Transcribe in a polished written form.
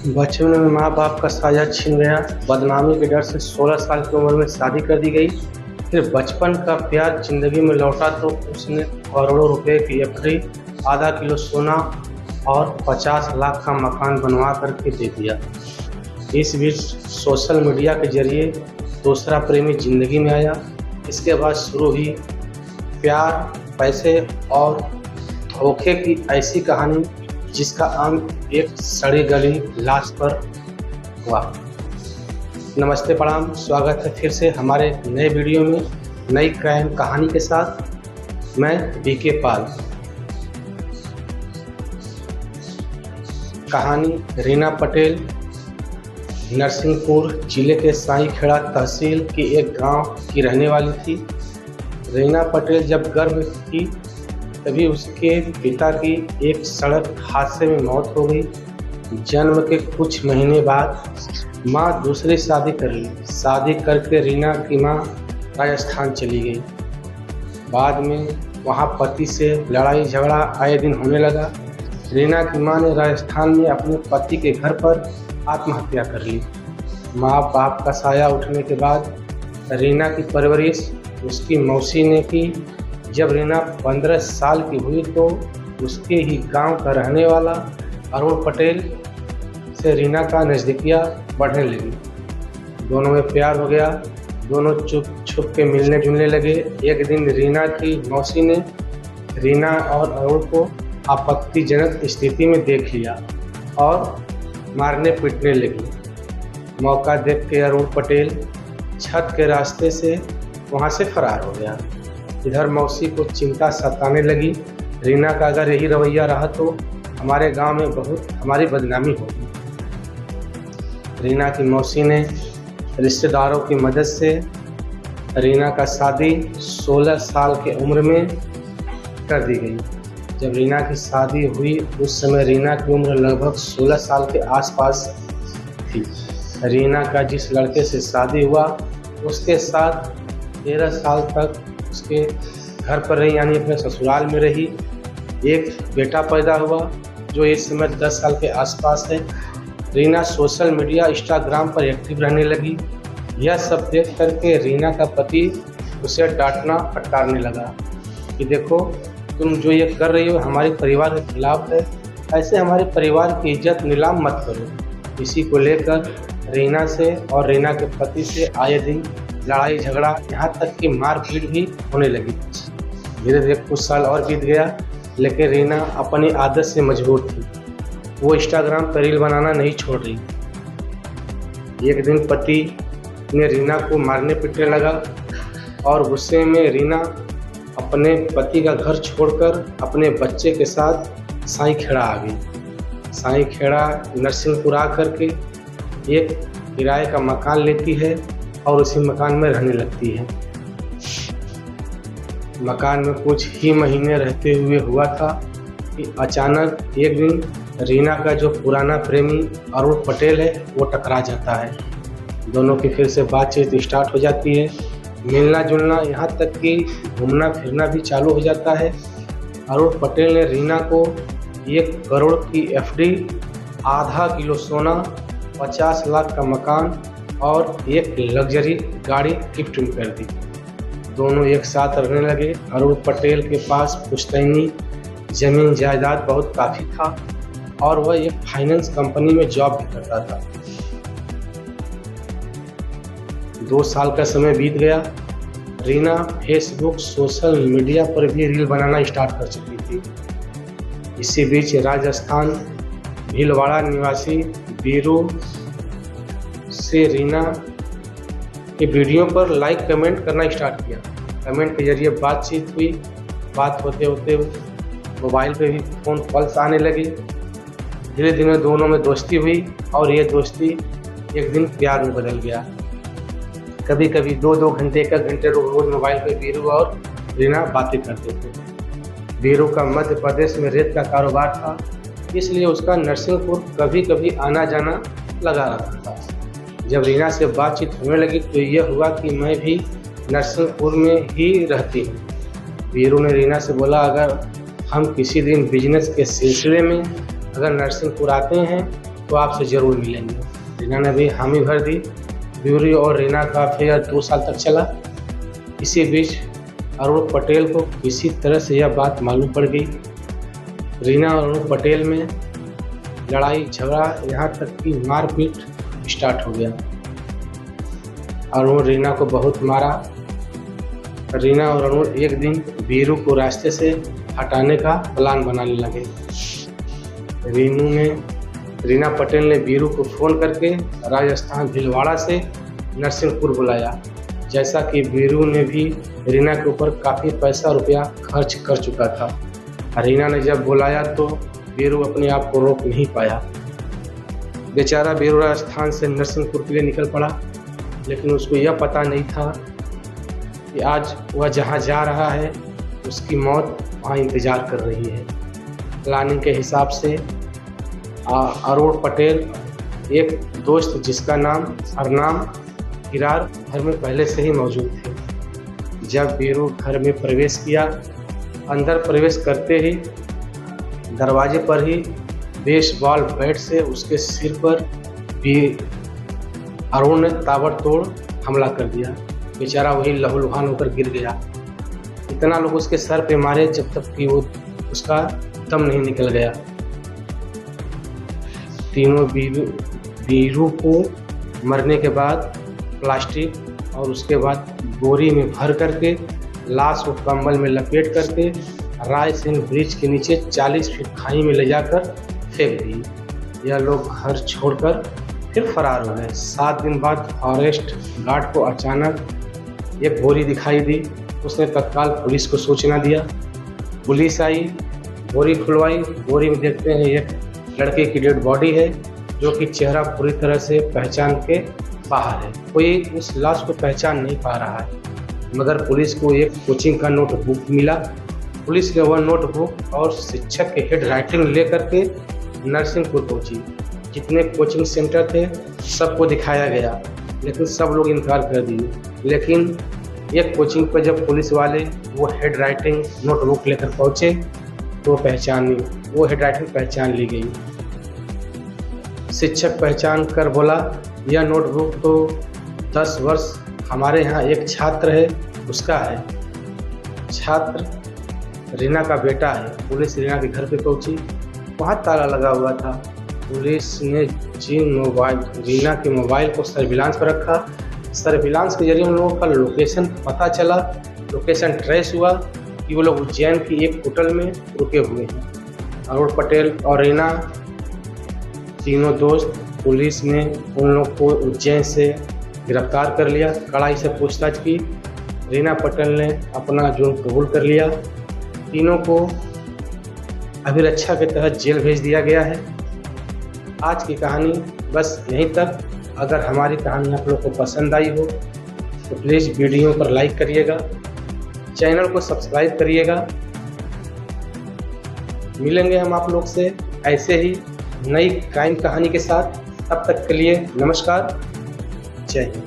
बचपन में माँ बाप का साया छिन गया, बदनामी के डर से 16 साल की उम्र में शादी कर दी गई। फिर बचपन का प्यार जिंदगी में लौटा तो उसने करोड़ों रुपए की एफडी, आधा किलो सोना और 50 लाख का मकान बनवा करके दे दिया। इस बीच सोशल मीडिया के जरिए दूसरा प्रेमी जिंदगी में आया। इसके बाद शुरू हुई प्यार, पैसे और धोखे की ऐसी कहानी जिसका अंत एक सड़ी गली लाश पर हुआ। नमस्ते, प्रणाम, स्वागत है फिर से हमारे नए वीडियो में नई क्राइम कहानी के साथ। मैं बीके पाल। कहानी रीना पटेल नरसिंहपुर जिले के साईखेड़ा तहसील की एक गांव की रहने वाली थी। रीना पटेल जब गर्भ थी तभी उसके पिता की एक सड़क हादसे में मौत हो गई। जन्म के कुछ महीने बाद मां दूसरी शादी कर ली। शादी करके रीना की मां राजस्थान चली गई। बाद में वहां पति से लड़ाई झगड़ा आए दिन होने लगा। रीना की मां ने राजस्थान में अपने पति के घर पर आत्महत्या कर ली। माँ बाप का साया उठने के बाद रीना की परवरिश उसकी मौसी ने की। जब रीना 15 साल की हुई तो उसके ही गांव का रहने वाला अरुण पटेल से रीना का नज़दीकियाँ बढ़ने लगी। दोनों में प्यार हो गया। दोनों चुप छुप के मिलने जुलने लगे। एक दिन रीना की मौसी ने रीना और अरुण को आपत्तिजनक स्थिति में देख लिया और मारने पीटने लगी। मौका देख के अरुण पटेल छत के रास्ते से वहाँ से फरार हो गया। इधर मौसी को चिंता सताने लगी। रीना का अगर यही रवैया रहा तो हमारे गांव में बहुत हमारी बदनामी होगी। रीना की मौसी ने रिश्तेदारों की मदद से रीना का शादी 16 साल के उम्र में कर दी गई। जब रीना की शादी हुई उस समय रीना की उम्र लगभग 16 साल के आसपास थी। रीना का जिस लड़के से शादी हुआ उसके साथ 13 साल तक उसके घर पर रही, यानी अपने ससुराल में रही। एक बेटा पैदा हुआ जो इस समय 10 साल के आसपास है। रीना सोशल मीडिया इंस्टाग्राम पर एक्टिव रहने लगी। यह सब देख करके रीना का पति उसे डांटना फटकारने लगा कि देखो, तुम जो ये कर रही हो हमारे परिवार के खिलाफ है, ऐसे हमारे परिवार की इज्जत नीलाम मत करो। इसी को लेकर रीना से और रीना के पति से आए दिन लड़ाई झगड़ा, यहाँ तक कि मारपीट भी होने लगी। धीरे धीरे कुछ साल और बीत गया, लेकिन रीना अपनी आदत से मजबूर थी। वो इंस्टाग्राम पर रील बनाना नहीं छोड़ रही। एक दिन पति ने रीना को मारने पीटने लगा और गुस्से में रीना अपने पति का घर छोड़कर अपने बच्चे के साथ साईखेड़ा आ गई। साईखेड़ा नरसिंहपुर आ करके एक किराए का मकान लेती है और उसी मकान में रहने लगती है। मकान में कुछ ही महीने रहते हुए हुआ था कि अचानक एक दिन रीना का जो पुराना प्रेमी अरुण पटेल है वो टकरा जाता है। दोनों की फिर से बातचीत स्टार्ट हो जाती है, मिलना जुलना, यहाँ तक कि घूमना फिरना भी चालू हो जाता है। अरुण पटेल ने रीना को 1 करोड़ की एफडी, आधा किलो सोना, 50 लाख का मकान और एक लग्जरी गाड़ी गिफ्ट में कर दी। दोनों एक साथ रहने लगे। अरुण पटेल के पास पुश्तैनी जमीन जायदाद बहुत काफ़ी था और वह एक फाइनेंस कंपनी में जॉब भी करता था। 2 साल का समय बीत गया। रीना फेसबुक, सोशल मीडिया पर भी रील बनाना स्टार्ट कर चुकी थी। इसी बीच राजस्थान भीलवाड़ा निवासी बीरू से रीना के वीडियो पर लाइक कमेंट करना स्टार्ट किया। कमेंट के जरिए बातचीत हुई। बात होते होते मोबाइल पे भी फ़ोन कॉल्स आने लगे। धीरे धीरे दोनों में दोस्ती हुई और ये दोस्ती एक दिन प्यार में बदल गया। कभी कभी 2-2 घंटे, 1 घंटे रोज मोबाइल पे बीरू और रीना बातें करते थे। बीरू का मध्य प्रदेश में रेत का कारोबार था, इसलिए उसका नरसिंहपुर कभी कभी आना जाना लगा रहता था। जब रीना से बातचीत होने लगी तो यह हुआ कि मैं भी नरसिंहपुर में ही रहती हूँ। बीरू ने रीना से बोला, अगर हम किसी दिन बिजनेस के सिलसिले में अगर नरसिंहपुर आते हैं तो आपसे ज़रूर मिलेंगे। रीना ने भी हामी भर दी। ब्यूरी और रीना का अफेयर 2 साल तक चला। इसी बीच अरुण पटेल को किसी तरह से यह बात मालूम पड़ गई। रीना और अरुण पटेल में लड़ाई झगड़ा, यहाँ तक कि मारपीट स्टार्ट हो गया। अरुण रीना को बहुत मारा। रीना और अरुण एक दिन बीरू को रास्ते से हटाने का प्लान बनाने लगे। रीना पटेल ने बीरू को फ़ोन करके राजस्थान भीलवाड़ा से नरसिंहपुर बुलाया। जैसा कि बीरू ने भी रीना के ऊपर काफ़ी पैसा रुपया खर्च कर चुका था। रीना ने जब बुलाया तो बीरू अपने आप को रोक नहीं पाया। बेचारा बीरू राजस्थान से नरसिंहपुर के लिए निकल पड़ा, लेकिन उसको यह पता नहीं था कि आज वह जहाँ जा रहा है उसकी मौत वहाँ इंतज़ार कर रही है। प्लानिंग के हिसाब से अरुण पटेल एक दोस्त जिसका नाम हरनाम किरार घर में पहले से ही मौजूद थे। जब बीरू घर में प्रवेश किया, अंदर प्रवेश करते ही दरवाजे पर ही बेसबॉल बैट से उसके सिर पर भी अरुण ने ताबड़तोड़ हमला कर दिया। बेचारा वही लहूलुहान होकर गिर गया। इतना लोग उसके सर पे मारे जब तक कि वो उसका दम नहीं निकल गया। तीनों बीरू को मरने के बाद प्लास्टिक और उसके बाद बोरी में भर करके लाश को कंबल में लपेट करके रायसेन ब्रिज के नीचे 40 फीट खाई में ले जाकर फेंक दी। यह लोग घर छोड़कर फिर फरार हो गए। 7 दिन बाद फॉरेस्ट गार्ड को अचानक एक बोरी दिखाई दी। उसने तत्काल पुलिस को सूचना दिया। पुलिस आई, बोरी खुलवाई। बोरी में देखते हैं एक लड़के की डेड बॉडी है, जो कि चेहरा पूरी तरह से पहचान के बाहर है। कोई उस लाश को पहचान नहीं पा रहा है, मगर पुलिस को एक कोचिंग का नोटबुक मिला। पुलिस ने वह नोटबुक और शिक्षक के हेड राइटिंग लेकर के नरसिंहपुर पहुंची। जितने कोचिंग सेंटर थे सबको दिखाया गया, लेकिन सब लोग इनकार कर दिए। लेकिन एक कोचिंग पर जब पुलिस वाले वो हेड राइटिंग नोटबुक लेकर पहुंचे तो वो हेड राइटिंग पहचान ली गई। शिक्षक पहचान कर बोला, यह नोटबुक तो 10 वर्ष हमारे यहाँ एक छात्र है उसका है। छात्र रीना का बेटा है। पुलिस रीना के घर पे पहुंची, वहाँ ताला लगा हुआ था। पुलिस ने रीना के मोबाइल को सर्विलांस पर रखा। सर्विलांस के जरिए उन लोगों का लोकेशन पता चला। लोकेशन ट्रेस हुआ कि वो लोग उज्जैन की एक होटल में रुके हुए हैं। अरुण पटेल और रीना तीनों दोस्त, पुलिस ने उन लोग को उज्जैन से गिरफ्तार कर लिया। कड़ाई से पूछताछ की। रीना पटेल ने अपना जुर्म कबूल कर लिया। तीनों को अभिरक्षा के तहत जेल भेज दिया गया है। आज की कहानी बस यहीं तक। अगर हमारी कहानी आप लोग को पसंद आई हो तो प्लीज़ वीडियो पर लाइक करिएगा, चैनल को सब्सक्राइब करिएगा। मिलेंगे हम आप लोग से ऐसे ही नई क्राइम कहानी के साथ। तब तक के लिए नमस्कार, जय हिंद।